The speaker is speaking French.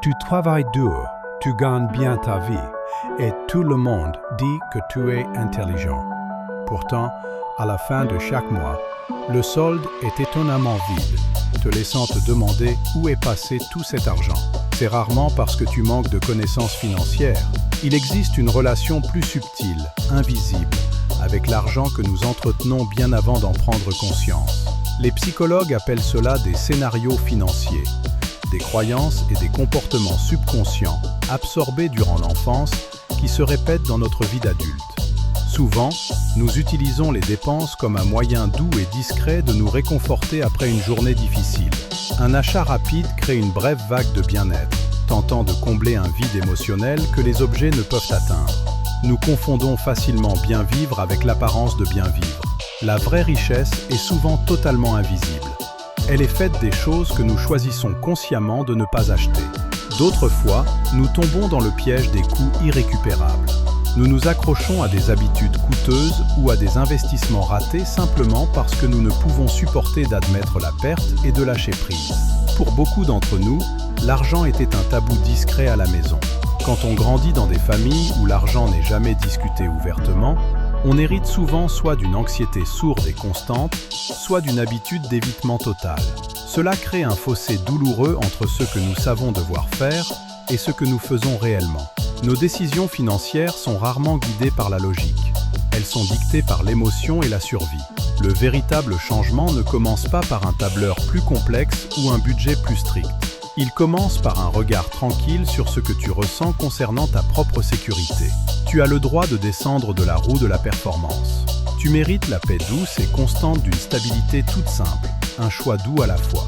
Tu travailles dur, tu gagnes bien ta vie et tout le monde dit que tu es intelligent. Pourtant, à la fin de chaque mois, le solde est étonnamment vide, te laissant te demander où est passé tout cet argent. C'est rarement parce que tu manques de connaissances financières. Il existe une relation plus subtile, invisible, avec l'argent que nous entretenons bien avant d'en prendre conscience. Les psychologues appellent cela des scénarios financiers, des croyances et des comportements subconscients absorbés durant l'enfance qui se répètent dans notre vie d'adulte. Souvent, nous utilisons les dépenses comme un moyen doux et discret de nous réconforter après une journée difficile. Un achat rapide crée une brève vague de bien-être, tentant de combler un vide émotionnel que les objets ne peuvent atteindre. Nous confondons facilement bien vivre avec l'apparence de bien vivre. La vraie richesse est souvent totalement invisible. Elle est faite des choses que nous choisissons consciemment de ne pas acheter. D'autres fois, nous tombons dans le piège des coûts irrécupérables. Nous nous accrochons à des habitudes coûteuses ou à des investissements ratés simplement parce que nous ne pouvons supporter d'admettre la perte et de lâcher prise. Pour beaucoup d'entre nous, l'argent était un tabou discret à la maison. Quand on grandit dans des familles où l'argent n'est jamais discuté ouvertement, on hérite souvent soit d'une anxiété sourde et constante, soit d'une habitude d'évitement total. Cela crée un fossé douloureux entre ce que nous savons devoir faire et ce que nous faisons réellement. Nos décisions financières sont rarement guidées par la logique. Elles sont dictées par l'émotion et la survie. Le véritable changement ne commence pas par un tableur plus complexe ou un budget plus strict. Il commence par un regard tranquille sur ce que tu ressens concernant ta propre sécurité. Tu as le droit de descendre de la roue de la performance. Tu mérites la paix douce et constante d'une stabilité toute simple, un choix doux à la fois.